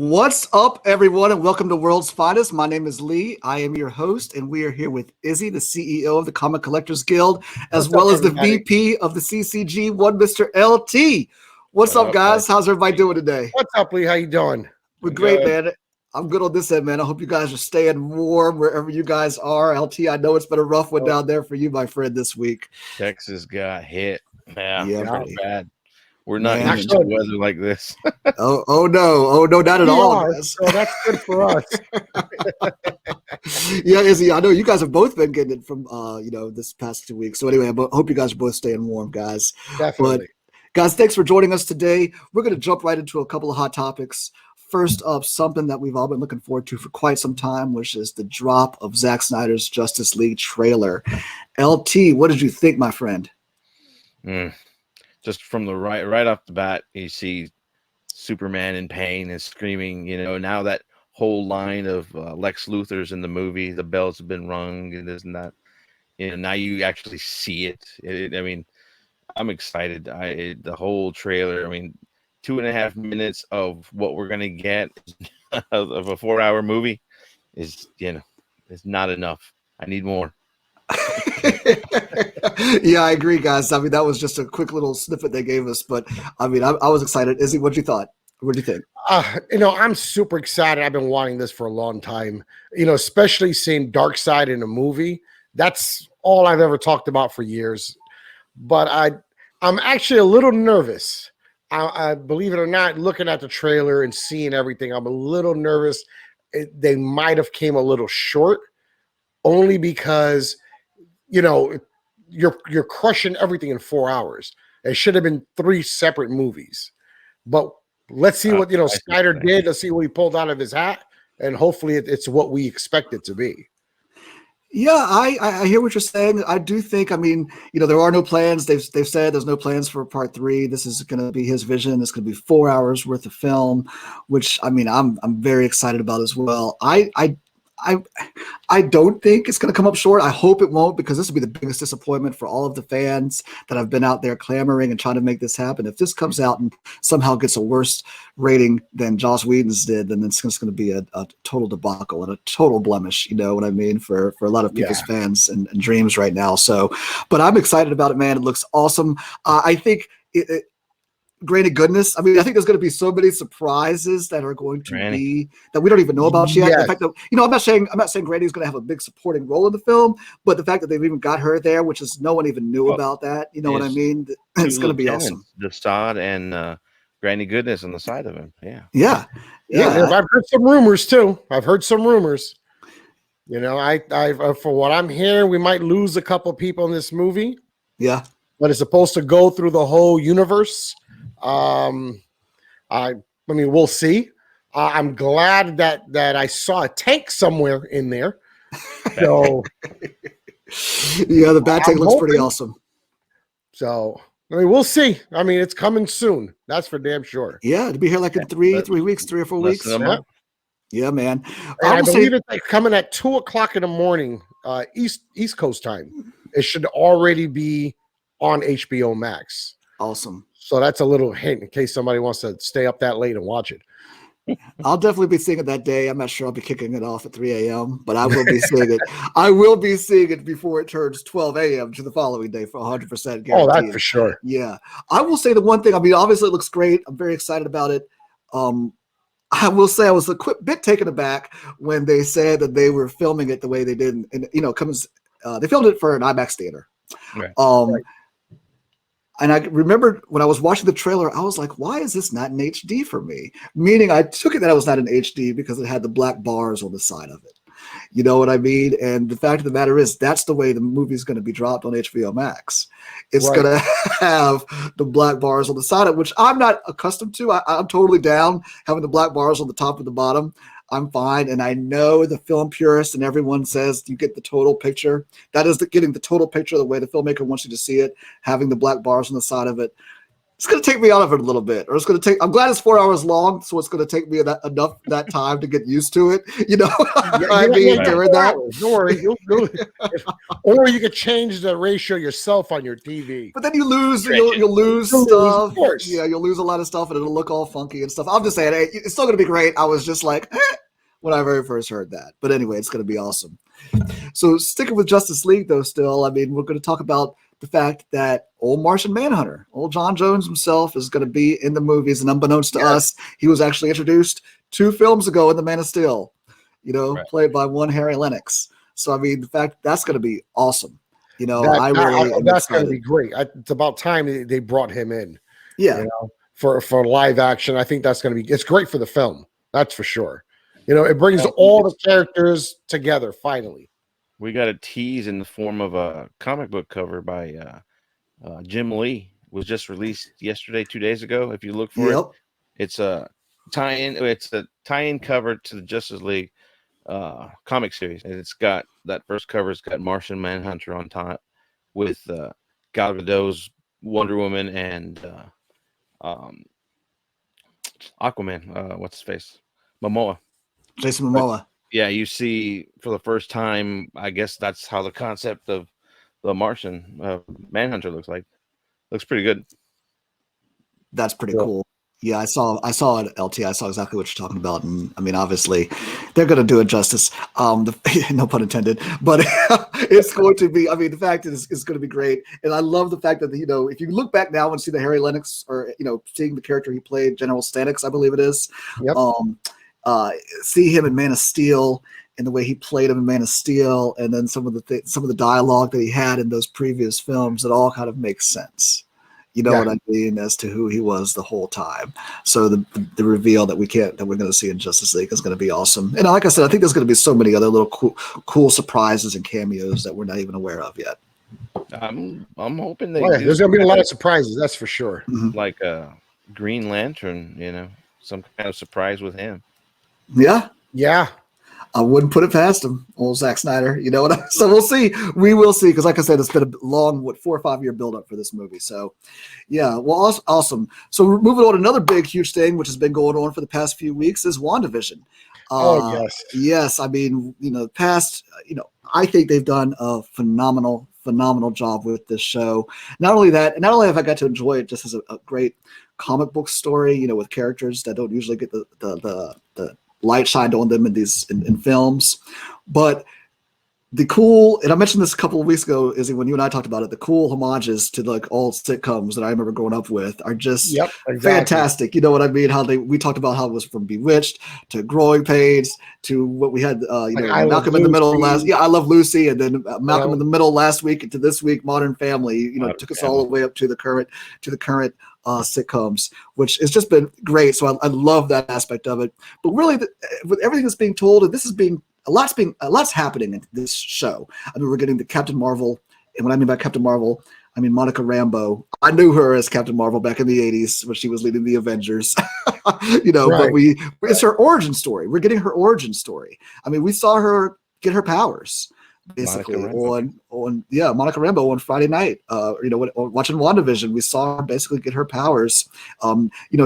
What's up, everyone, and welcome to World's Finest. My name is Lee. I am your host, and we are here with Izzy, the CEO of the Comic Collectors Guild, as well as the VP of the CCG, one Mr. LT. What's up, guys? How's everybody doing today? What's up, Lee? How you doing? We're great, man. I'm good on this end, man. I hope you guys are staying warm wherever you guys are. LT, I know it's been a rough one down there for you, my friend, this week. Texas got hit. Yeah, buddy. bad. We're not used to weather like this. Oh no, not at all. So that's good for us. Yeah, Izzy, I know you guys have both been getting it from this past 2 weeks. So anyway, I hope you guys are both staying warm, guys. Definitely. But guys, thanks for joining us today. We're going to jump right into a couple of hot topics. First up, something that we've all been looking forward to for quite some time, which is the drop of Zack Snyder's Justice League trailer. LT, what did you think, my friend? Just from the right off the bat, you see Superman in pain and screaming. Now that whole line of Lex Luthor's in the movie, the bells have been rung, and this and that. Now you actually see it. I'm excited. The whole trailer. 2.5 minutes of what we're gonna get of a 4-hour movie is not enough. I need more. Yeah, I agree, guys. That was just a quick little snippet they gave us, but I was excited. Izzy, what you thought? What do you think? I'm super excited. I've been wanting this for a long time. Especially seeing Darkseid in a movie. That's all I've ever talked about for years. But I'm actually a little nervous. I believe it or not, looking at the trailer and seeing everything, I'm a little nervous. They might have came a little short, only because you're crushing everything in 4 hours. It should have been 3 separate movies. But let's see what Snyder did. Let's see what he pulled out of his hat, and hopefully it's what we expect it to be. Yeah, I hear what you're saying. I do think, there are no plans. They've said there's no plans for part 3. This is going to be his vision. It's going to be 4 hours worth of film, which I'm very excited about as well. I don't think it's going to come up short. I hope it won't, because this will be the biggest disappointment for all of the fans that have been out there clamoring and trying to make this happen. If this comes out and somehow gets a worse rating than Joss Whedon's did, then it's just going to be a total debacle and a total blemish, you know what I mean, for a lot of people's fans and dreams right now. So, but I'm excited about it, man. It looks awesome. I think granted goodness, I think there's going to be so many surprises that are going to be that we don't even know about yet. The fact that I'm not saying Granny's going to have a big supporting role in the film, but the fact that they've even got her there, which is no one even knew about that. You know what I mean? It's going to be awesome. Desaad and Granny Goodness on the side of him. Yeah. I've heard some rumors too. I for what I'm hearing, we might lose a couple of people in this movie. Yeah, but it's supposed to go through the whole universe. We'll see. I'm glad that I saw a tank somewhere in there. So yeah, the bat tank looks pretty awesome. So we'll see. It's coming soon. That's for damn sure. Yeah, it'll be here like in 3 weeks, 3 or 4 weeks. Yeah, man. I believe it's like coming at 2:00 in the morning, East Coast time. It should already be on HBO Max. Awesome. So that's a little hint in case somebody wants to stay up that late and watch it. I'll definitely be seeing it that day. I'm not sure I'll be kicking it off at 3 a.m., but I will be seeing it. I will be seeing it before it turns 12 a.m. to the following day for 100% guaranteed. Oh, that's for sure. Yeah. I will say the one thing, obviously it looks great. I'm very excited about it. I will say I was a bit taken aback when they said that they were filming it the way they did. And, they filmed it for an IMAX theater. Right. And I remember when I was watching the trailer, I was like, why is this not in HD for me? Meaning I took it that it was not in HD because it had the black bars on the side of it. You know what I mean? And the fact of the matter is that's the way the movie is going to be dropped on HBO Max. It's going to have the black bars on the side of it, which I'm not accustomed to. I'm totally down having the black bars on the top and the bottom. I'm fine. And I know the film purist and everyone says you get the total picture. That is getting the total picture the way the filmmaker wants you to see it, having the black bars on the side of it. it's going to take me out of it a little bit, or it's going to take. I'm glad it's 4 hours long, so it's going to take me enough that time to get used to it. You know, I mean, during that. Don't worry, or you could change the ratio yourself on your TV. But then you lose, you'll lose stuff. Yeah, you'll lose a lot of stuff, and it'll look all funky and stuff. I'm just saying, it's still going to be great. I was just like, when I very first heard that. But anyway, it's going to be awesome. So sticking with Justice League, though, still, I mean, we're going to talk about the fact that old Martian Manhunter, old John Jones himself, is going to be in the movies. And unbeknownst to us, he was actually introduced 2 films ago in The Man of Steel, played by one Harry Lennox. So, I mean, the fact that's going to be awesome. That's going to be great. It's about time they brought him in. Yeah. For live action. I think that's going to be, it's great for the film. That's for sure. It brings all the characters together finally. We got a tease in the form of a comic book cover by Jim Lee. Was just released yesterday, 2 days ago. If you look for it, it's a tie-in. It's a tie-in cover to the Justice League comic series, and it's got that first cover's got Martian Manhunter on top with Gal Gadot's Wonder Woman and Aquaman. What's his face? Momoa. Jason Momoa. Yeah, you see for the first time, I guess that's how the concept of the Martian Manhunter looks like. Looks pretty good. That's pretty cool. Yeah, I saw it at LT. I saw exactly what you're talking about. And I mean, obviously, they're going to do it justice. No pun intended. But it's going to be, I mean, the fact is it's going to be great. And I love the fact that, if you look back now and see the Harry Lennox or, seeing the character he played, General Stanix, I believe it is. Yep. See him in Man of Steel and the way he played him in Man of Steel, and then some of the dialogue that he had in those previous films, it all kind of makes sense. You know what I mean, as to who he was the whole time. So the reveal that we're going to see in Justice League is going to be awesome. And like I said, I think there's going to be so many other little cool surprises and cameos that we're not even aware of yet. I'm hoping there's going to be a lot of surprises. That's for sure. Mm-hmm. Like a Green Lantern, some kind of surprise with him. Yeah. I wouldn't put it past him, old Zack Snyder. So we'll see. We will see, because like I said, it's been a long, 4 or 5 year buildup for this movie. So, yeah, well, awesome. So we're moving on. Another big, huge thing, which has been going on for the past few weeks, is WandaVision. Yes. Yes, I mean, I think they've done a phenomenal job with this show. Not only have I got to enjoy it just as a great comic book story, with characters that don't usually get the light shined on them in films, but the cool, and I mentioned this a couple of weeks ago, is when you and I talked about it, the cool homages to like old sitcoms that I remember growing up with are just fantastic. You know what I mean? We talked about how it was from Bewitched to Growing Pains to what we had, Malcolm in the Middle last. Yeah, I Love Lucy, and then Malcolm in the Middle last week, and to this week, Modern Family. Took us all the way up to the current sitcoms, which has just been great. So I love that aspect of it. But really, with everything that's being told, and this is being a lot's happening in this show. I mean, we're getting the Captain Marvel, and what I mean by Captain Marvel, I mean Monica Rambeau. I knew her as Captain Marvel back in the '80s when she was leading the Avengers. But it's her origin story. We're getting her origin story. I mean, we saw her get her powers basically on Monica Rambeau on Friday night. Watching WandaVision, we saw her basically get her powers.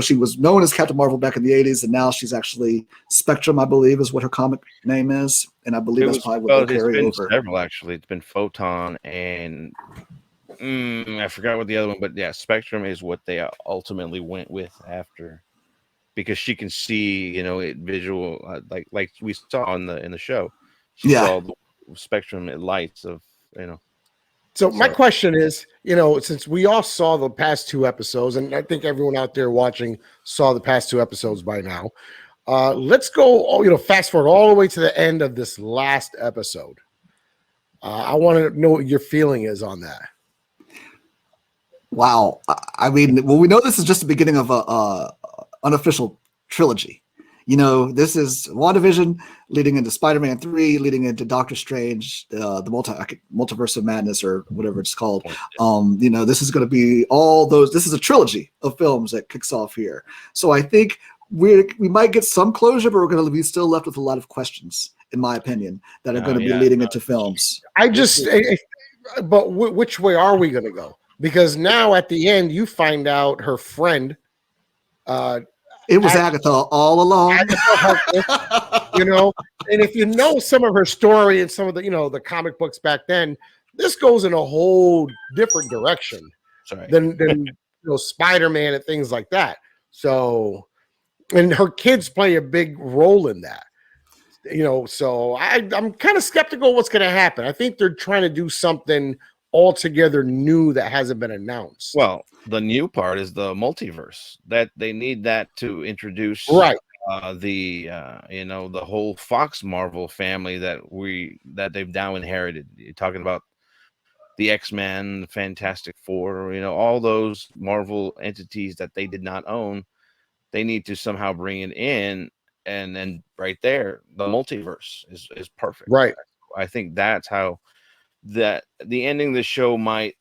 She was known as Captain Marvel back in the '80s, and now she's actually Spectrum, I believe, is what her comic name is, and I believe that's probably what they'll carry over. Several, actually. It's been Photon and I forgot what the other one, but yeah, Spectrum is what they ultimately went with after, because she can see, it visual, like we saw in the show. She saw the spectrum lights of. So my question is, since we all saw the past 2 episodes, and I think everyone out there watching saw the past 2 episodes by now, let's go, fast forward all the way to the end of this last episode. I want to know what your feeling is on that. Wow. I mean, we know this is just the beginning of a unofficial trilogy. This is WandaVision leading into Spider-Man 3, leading into Doctor Strange, the Multiverse of Madness, or whatever it's called. This is going to be all those. This is a trilogy of films that kicks off here. So I think we might get some closure, but we're going to be still left with a lot of questions, in my opinion, that are going to be leading into films. But which way are we going to go? because now at the end you find out her friend, it was Agatha all along. You know, and if you know some of her story and some of the, the comic books back then, this goes in a whole different direction than Spider-Man and things like that. So, and her kids play a big role in that. So I'm kind of skeptical what's going to happen. I think they're trying to do something altogether new that hasn't been announced. Well, the new part is the multiverse, that they need that to introduce the whole Fox Marvel family that they've now inherited. You're talking about the X-Men, the Fantastic Four, all those Marvel entities that they did not own. They need to somehow bring it in, and then right there, the multiverse is perfect. Right. I think that's how the ending of the show might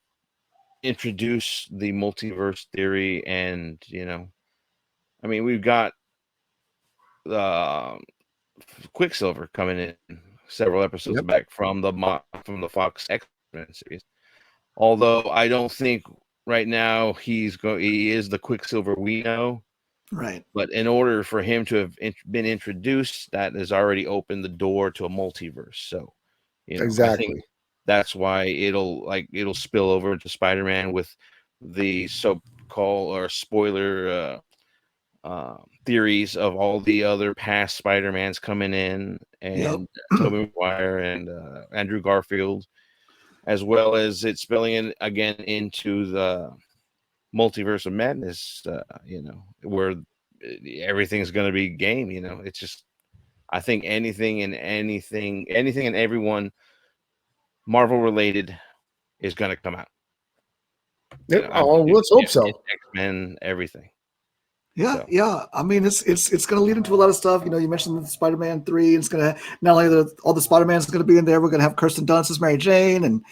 introduce the multiverse theory. And we've got Quicksilver coming in several episodes back from the Fox X-Men series. Although I don't think right now he is the Quicksilver we know. Right. But in order for him to have been introduced, that has already opened the door to a multiverse. So, exactly. I think that's why it'll spill over to Spider-Man with the so-called or spoiler theories of all the other past Spider-Mans coming in, and Tobey Maguire and Andrew Garfield, as well as it spilling in again into the multiverse of madness, where everything's going to be game. It's just, I think anything and everyone Marvel related is going to come out. Let's hope so. X-Men, everything. Yeah, yeah. I mean, it's going to lead into a lot of stuff. You mentioned Spider-Man 3. It's going to not only all the Spider-Mans are going to be in there. We're going to have Kirsten Dunst as Mary Jane and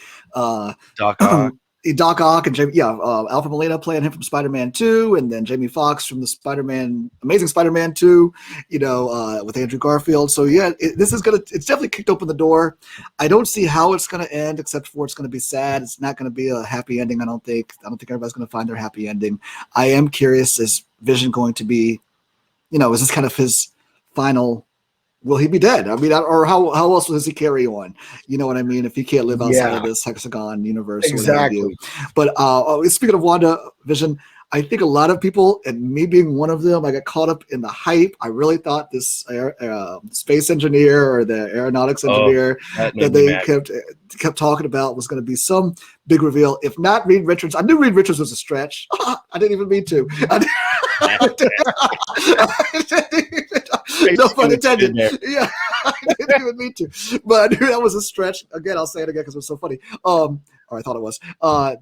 Doc Ock and Alfred Molina playing him from Spider-Man 2, and then Jamie Foxx from the Amazing Spider-Man 2, with Andrew Garfield. So yeah, it's definitely kicked open the door. I don't see how it's going to end, except for it's going to be sad. It's not going to be a happy ending. I don't think everybody's going to find their happy ending. I am curious, is Vision going to be, is this kind of his final? Will he be dead? I mean, or how else does he carry on? You know what I mean? If he can't live outside of this hexagon universe, exactly. But speaking of WandaVision, I think a lot of people, and me being one of them, I got caught up in the hype. I really thought this space engineer or the aeronautics engineer that they kept talking about was going to be some big reveal. If not Reed Richards, I knew Reed Richards was a stretch. I didn't even mean to. No pun intended. Yeah, I didn't even mean to, but I knew that was a stretch. Again, I'll say it again because it was so funny. Or I thought it was. But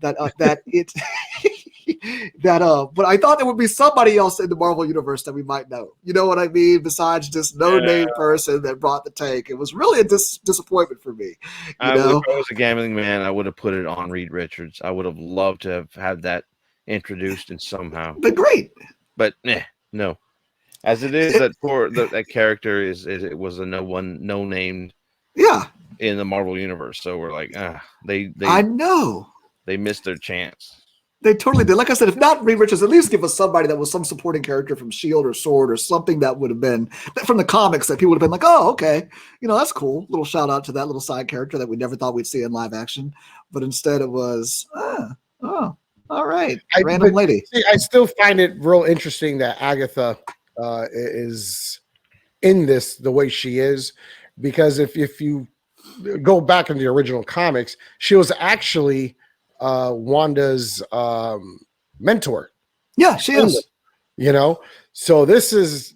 I thought there would be somebody else in the Marvel universe that we might know. You know what I mean? Besides just no-name person that brought the tank. It was really a disappointment for me. If I was a gambling man, I would have put it on Reed Richards. I would have loved to have had that introduced and somehow. But great. But no. As it is, that character it was a no-name. Yeah. In the Marvel universe, so we're like, they I know they missed their chance. They totally did. Like I said, if not Reed Richards, at least give us somebody that was some supporting character from S.H.I.E.L.D. or S.W.O.R.D. or something that would have been from the comics that people would have been like, oh, okay, that's cool. Little shout out to that little side character that we never thought we'd see in live action, but instead it was, all right, random lady. See, I still find it real interesting that Agatha is in this the way she is, because if you go back in the original comics, she was actually Wanda's mentor. Yeah, she is. So this is,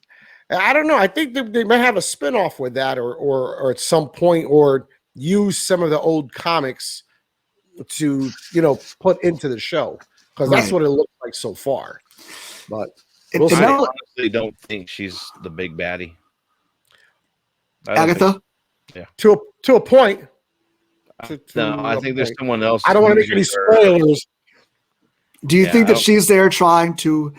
I don't know. I think they might have a spinoff with that, or at some point, or use some of the old comics to put into the show, because that's what it looks like so far. But I honestly don't think she's the big baddie. Agatha? Yeah. To a point. No, I think there's someone else. I don't want to make any spoilers. Do you think that she's there trying to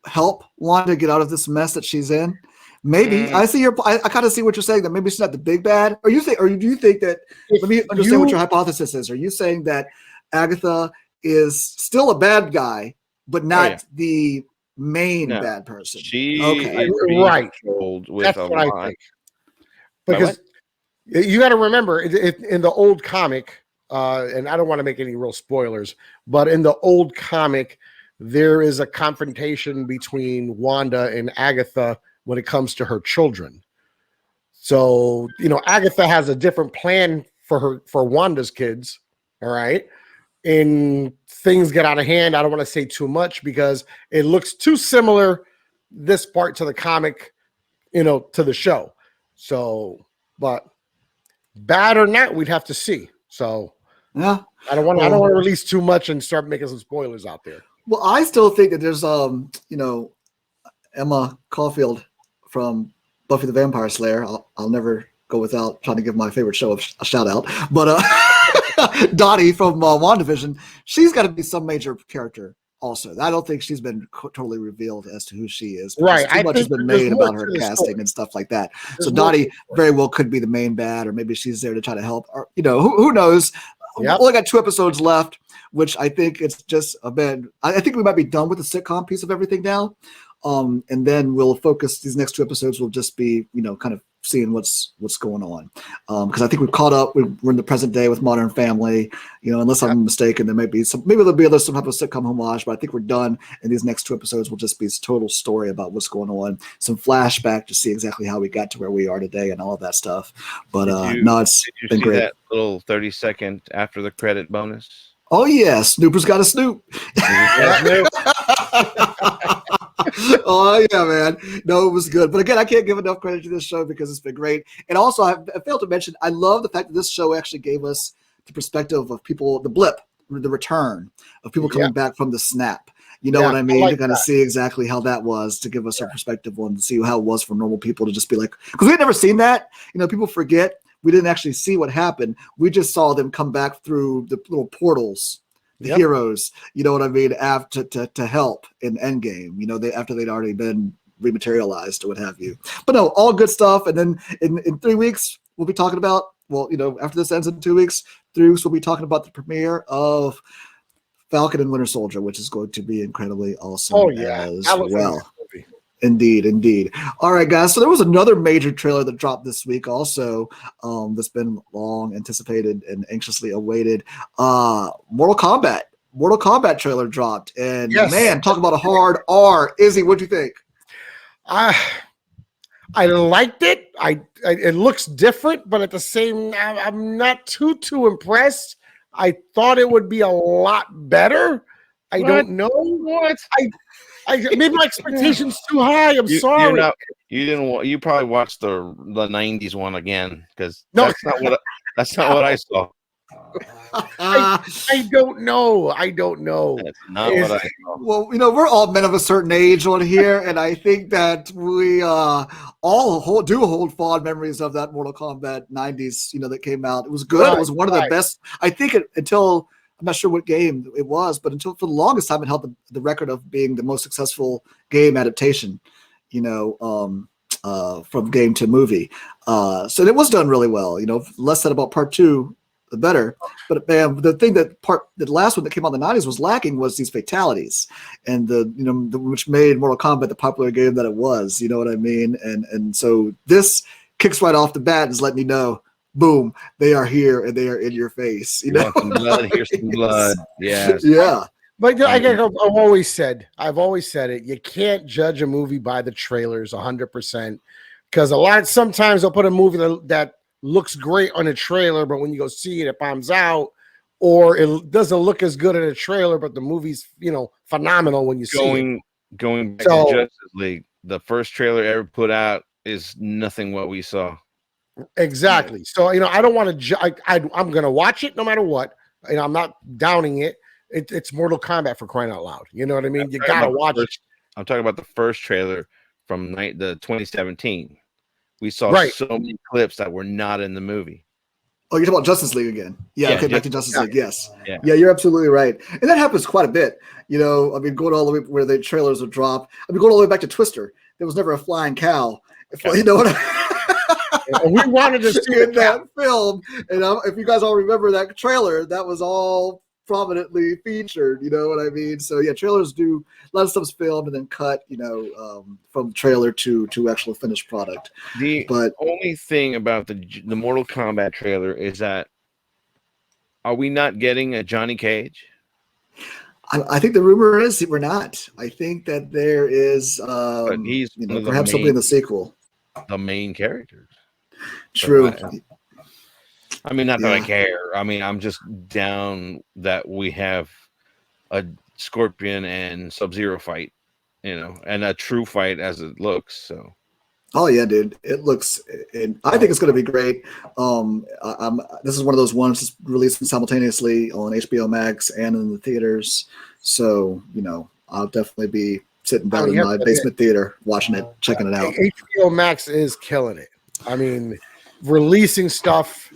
help Wanda get out of this mess that she's in? Maybe. I kind of see what you're saying, that maybe she's not the big bad. Or do you think that, let me understand what your hypothesis is. Are you saying that Agatha is still a bad guy, but not yeah. the main No. bad person. She Okay. is being Right. controlled with That's a what I lot. think. Because you got to remember, in the old comic, and I don't want to make any real spoilers, but in the old comic, there is a confrontation between Wanda and Agatha when it comes to her children. So, Agatha has a different plan for Wanda's kids. All right. And things get out of hand. I don't want to say too much because it looks too similar, this part, to the comic, to the show. So, but bad or not, we'd have to see. So Yeah. I don't want to release too much and start making some spoilers out there. Well, I still think that there's Emma Caulfield from Buffy the Vampire Slayer. I'll never go without trying to give my favorite show a shout out. But Dottie from WandaVision, she's got to be some major character also. I don't think she's been totally revealed as to who she is. Right. Too much has been made about her casting and stuff like that. So Dottie very well could be the main bad, or maybe she's there to try to help. Or who knows? Yep. Only got 2 episodes left, which I think it's just a bit. I think we might be done with the sitcom piece of everything now. And then we'll focus. These next 2 episodes will just be, kind of seeing what's going on. Because I think we've caught up. We're in the present day with Modern Family. Unless I'm mistaken, there might be some. Maybe there'll be some type of sitcom homage. But I think we're done. And these next 2 episodes will just be a total story about what's going on. Some flashback to see exactly how we got to where we are today and all of that stuff. But it's been great. That little 30-second after the credit bonus? Oh yeah, Snooper's got a snoop. Oh yeah, man. No, it was good. But again, I can't give enough credit to this show because it's been great. And also, I failed to mention, I love the fact that this show actually gave us the perspective of people, the blip, the return of people coming back from the snap. You know what I mean? To kind of see exactly how that was, to give us a perspective on, to see how it was for normal people to just be like, because we had never seen that. People forget. We didn't actually see what happened. We just saw them come back through the little portals, the heroes, you know what I mean, after to help in Endgame, after they'd already been rematerialized or what have you. But no, all good stuff. And then in 3 weeks, we'll be talking about, after this ends in 2 weeks, 3 weeks, we'll be talking about the premiere of Falcon and Winter Soldier, which is going to be incredibly awesome as well. Indeed. All right, guys. So there was another major trailer that dropped this week also, that's been long anticipated and anxiously awaited. Mortal Kombat trailer dropped. And man, talk about a hard R. Izzy, what'd you think? I liked it. It looks different, but at the same time, I'm not too impressed. I thought it would be a lot better. I don't know what. I made my expectations too high. I'm sorry. You probably watched the 90s one again, because that's not what I saw. I don't know. That's not what I saw. Well, we're all men of a certain age on here, and I think that we all hold fond memories of that Mortal Kombat 90s, that came out. It was good. It was one of the best. I think until I'm not sure what game it was, but for the longest time, it held the record of being the most successful game adaptation, from game to movie. So it was done really well. Less said about part 2, the better. But man, the thing the last one that came out in the 90s was lacking was these fatalities, and which made Mortal Kombat the popular game that it was. You know what I mean? And so this kicks right off the bat and is letting you know, boom, they are here and they are in your face. Want some blood? Here's some blood. Yes. Yeah. But I've always said it. You can't judge a movie by the trailers 100%, because sometimes they'll put a movie that looks great on a trailer, but when you go see it, it bombs out, or it doesn't look as good in a trailer, but the movie's phenomenal when you see it. Going back to Justice League, the first trailer ever put out is nothing what we saw. Exactly. So I don't want to. I'm gonna watch it no matter what. I'm not downing it. It's Mortal Kombat, for crying out loud. You know what I mean? You gotta watch it. I'm talking about the first trailer from the 2017. We saw so many clips that were not in the movie. Oh, you're talking about Justice League again? Yeah. Okay, back to Justice League. Yes. Yeah, you're absolutely right, and that happens quite a bit. Going all the way where the trailers would drop. Going all the way back to Twister. There was never a flying cow. You know what? We wanted to see in that film, and if you guys all remember that trailer, that was all prominently featured. You know what I mean? So yeah, trailers do a lot of stuff's filmed and then cut. From trailer to actual finished product. The But only thing about the Mortal Kombat trailer is that are we not getting a Johnny Cage? I think the rumor is that we're not. I think that there is, But he's one of perhaps something in the sequel. the main characters. True. So I mean, not that I Yeah. care. I mean, I'm just down that we have a Scorpion and Sub-Zero fight, and a true fight as it looks. So. Oh yeah, dude! It looks, I think it's going to be great. This is one of those ones that's releasing simultaneously on HBO Max and in the theaters. So I'll definitely be sitting down in my basement theater watching it, checking it out. HBO Max is killing it. I mean, releasing stuff,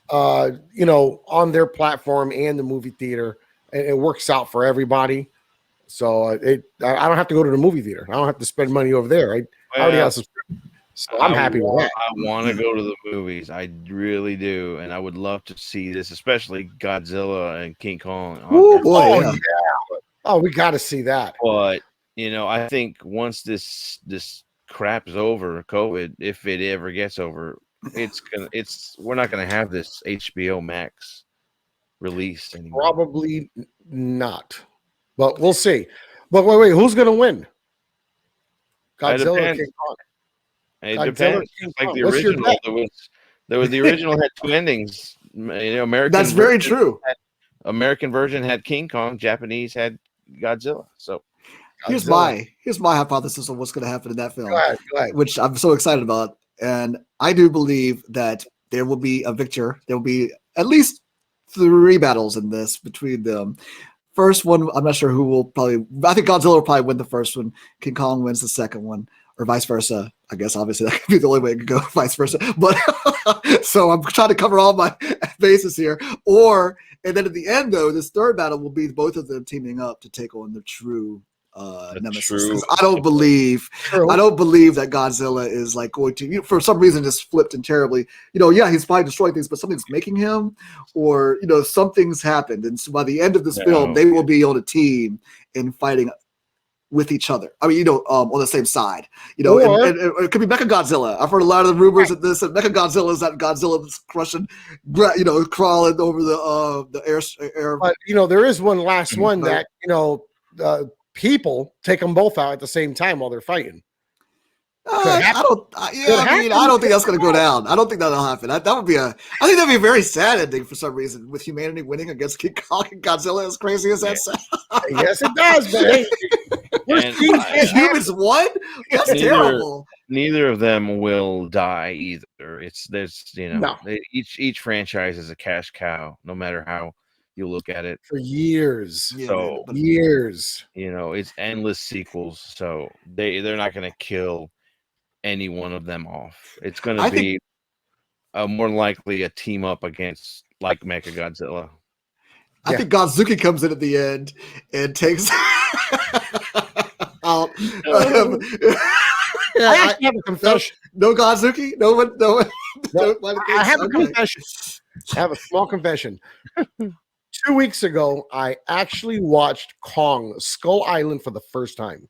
on their platform and the movie theater, it works out for everybody. So I don't have to go to the movie theater. I don't have to spend money over there. I already have some. So I'm happy with that. I want to go to the movies. I really do. And I would love to see this, especially Godzilla and King Kong. Oh, boy. Yeah. Oh, we got to see that. But, I think once this crap is over, COVID, if it ever gets over, we're not going to have this HBO Max release anymore. Probably not. But we'll see. But wait, who's going to win? Godzilla or King Kong? It depends. Like the original, there was the original had two endings. American. That's very true. American version had King Kong. Japanese had Godzilla. So here's my hypothesis on what's going to happen in that film, go ahead. Which I'm so excited about, and I do believe that there will be a victor. There will be at least 3 battles in this between them. First one, I'm not sure who will probably. I think Godzilla will probably win the first one. King Kong wins the second one, or vice versa. I guess obviously that could be the only way it could go, vice versa. But so I'm trying to cover all my bases here. And then at the end, though, this third battle will be both of them teaming up to take on the true nemesis. I don't believe that Godzilla is like going to, for some reason, just flipped and terribly. He's probably destroying things, but something's making him, or something's happened. And so by the end of this film, they will be on a team and fighting with each other. I mean, on the same side. and it could be Mechagodzilla. I've heard a lot of the rumors of this. And Mechagodzilla is that Godzilla that's crushing, crawling over the air. But there is one last one that people take them both out at the same time while they're fighting. I don't think that's going to go down. I don't think that'll happen. I think that'd be a very sad ending for some reason, with humanity winning against King Kong and Godzilla, as crazy as that sounds. Yes, it does, but humans won? That's terrible. Neither of them will die either. No. Each franchise is a cash cow, no matter how you look at it, for years. So years. It's endless sequels. So they're not going to kill any one of them off. It's going to be more likely a team up against like Mechagodzilla. I think Godzuki comes in at the end and takes out. I actually have a confession. No Godzuki? No one. I have a confession. I have a small confession. 2 weeks ago, I actually watched Kong Skull Island for the first time.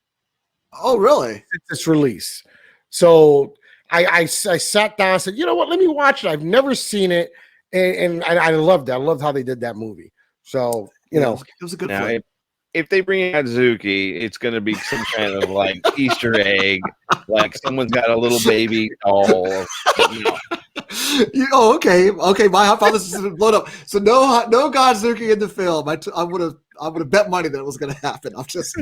Oh, really? Since its release. So I sat down and said, you know what? Let me watch it. I've never seen it. And I loved it. I loved how they did that movie. So, it was a good film. If they bring in Hazuki, it's going to be some kind of like Easter egg, like someone's got a little baby doll. Okay. My hypothesis has been blown up. So no Godzuki in the film. I would have bet money that it was going to happen. I'm just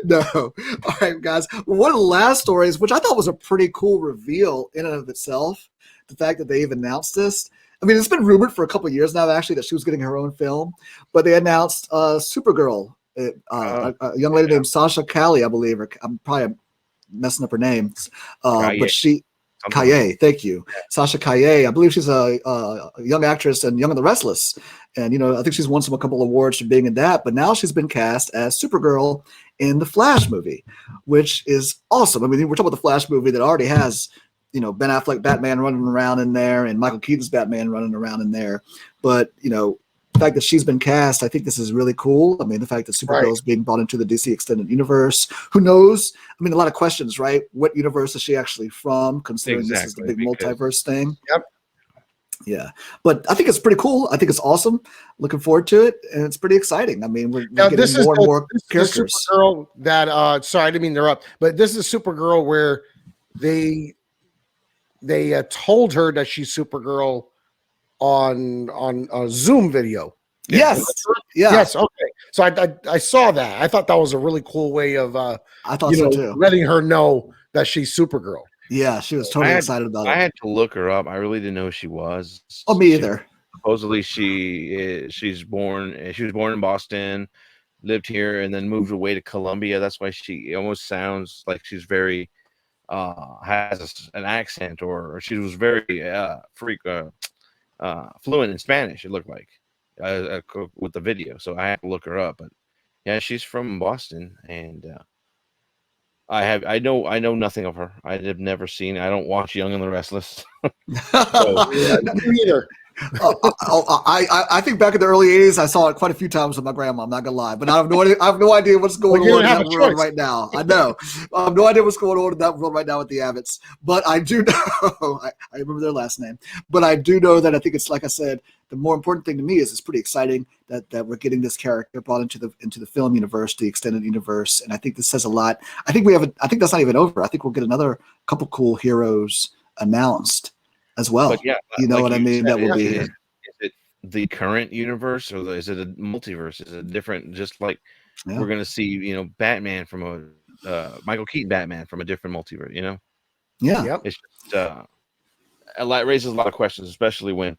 no. All right, guys. One of the last stories, which I thought was a pretty cool reveal in and of itself, the fact that they even announced this. I mean, it's been rumored for a couple of years now, actually, that she was getting her own film, but they announced Supergirl, a young lady named Sasha Calle, I believe, or I'm probably messing up her name, but she. Kaye, thank you. Sasha Kaye, I believe she's a young actress in Young and the Restless. And, I think she's won a couple awards for being in that. But now she's been cast as Supergirl in the Flash movie, which is awesome. I mean, we're talking about the Flash movie that already has, Ben Affleck Batman running around in there and Michael Keaton's Batman running around in there. But, fact that she's been cast, I think this is really cool. I mean, the fact that Supergirl is being brought into the DC Extended Universe. Who knows? I mean, a lot of questions, right? What universe is she actually from, considering this is the big multiverse thing? Yep. Yeah. But I think it's pretty cool. I think it's awesome. Looking forward to it. And it's pretty exciting. I mean, we're getting more and more characters. The Supergirl that, sorry, I didn't mean to interrupt, but this is Supergirl where they told her that she's Supergirl on a Zoom video. Yes. Yeah. Yes. Okay. So I saw that. I thought that was a really cool way of I thought so too. letting her know that she's Supergirl. Yeah, she was totally excited about it. I had to look her up. I really didn't know who she was. Oh, me either. Supposedly she was born in Boston, lived here, and then moved away to Colombia. That's why it almost sounds like she's very has an accent, or she was very fluent in Spanish. It looked like with the video. So I had to look her up. But yeah, she's from Boston, and I know nothing of her. I have never seen. I don't watch Young and the Restless. Me either. I think back in the early '80s, I saw it quite a few times with my grandma. I'm not gonna lie, but I have no idea what's going on in that world right now. I know. I have no idea what's going on in that world right now with the Abbotts, but I do know. I remember their last name, but I do know that I think it's, like I said, the more important thing to me is it's pretty exciting that we're getting this character brought into the film universe, the extended universe, and I think this says a lot. I think that's not even over. I think we'll get another couple cool heroes announced as well. But yeah, you know what I mean? That will be. Is it the current universe, or is it a multiverse? Is it different? Just like we're going to see, Batman from Michael Keaton Batman from a different multiverse. Yeah. Yep. It's just it raises a lot of questions, especially when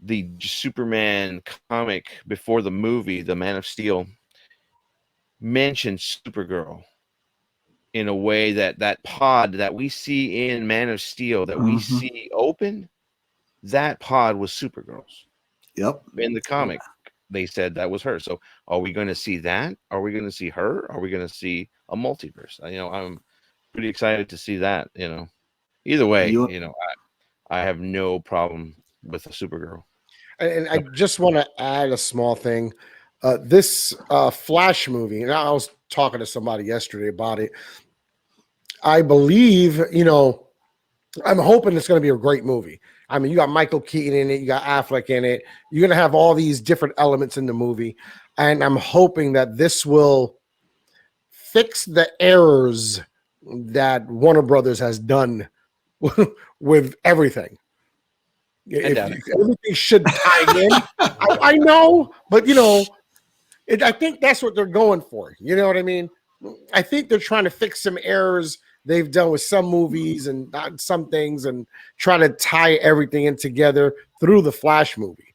the Superman comic before the movie, the Man of Steel, mentioned Supergirl in a way that pod that we see in Man of Steel, that we see open, that pod was Supergirl's. Yep. In the comic, they said that was her. So are we going to see that? Are we going to see her? Are we going to see a multiverse? I'm pretty excited to see that. Either way, I have no problem with the Supergirl. And I just want to add a small thing. This Flash movie, and I was talking to somebody yesterday about it. I believe, I'm hoping it's going to be a great movie. I mean, you got Michael Keaton in it, you got Affleck in it. You're going to have all these different elements in the movie. And I'm hoping that this will fix the errors that Warner Brothers has done with everything. Everything should tie in. I know, but I think that's what they're going for. You know what I mean? I think they're trying to fix some errors they've done with some movies and some things, and try to tie everything in together through the Flash movie.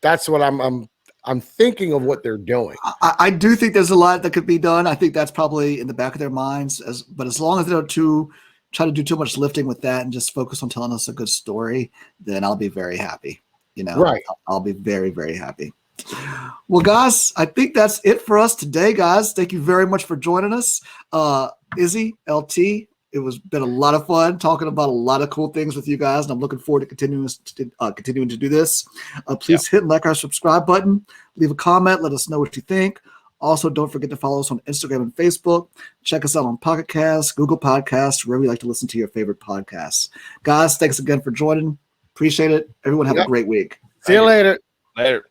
That's what I'm thinking of what they're doing. I do think there's a lot that could be done. I think that's probably in the back of their minds. But as long as they don't try to do too much lifting with that and just focus on telling us a good story, then I'll be very happy. Right? I'll be very, very happy. Well, guys, I think that's it for us today, guys. Thank you very much for joining us. Izzy, LT, it been a lot of fun talking about a lot of cool things with you guys, and I'm looking forward to continuing to do this. Please hit like our subscribe button, leave a comment, let us know what you think. Also, don't forget to follow us on Instagram and Facebook. Check us out on Pocket Casts, Google Podcasts, wherever you like to listen to your favorite podcasts. Guys, thanks again for joining. Appreciate it. Everyone have a great week. See you later. Later.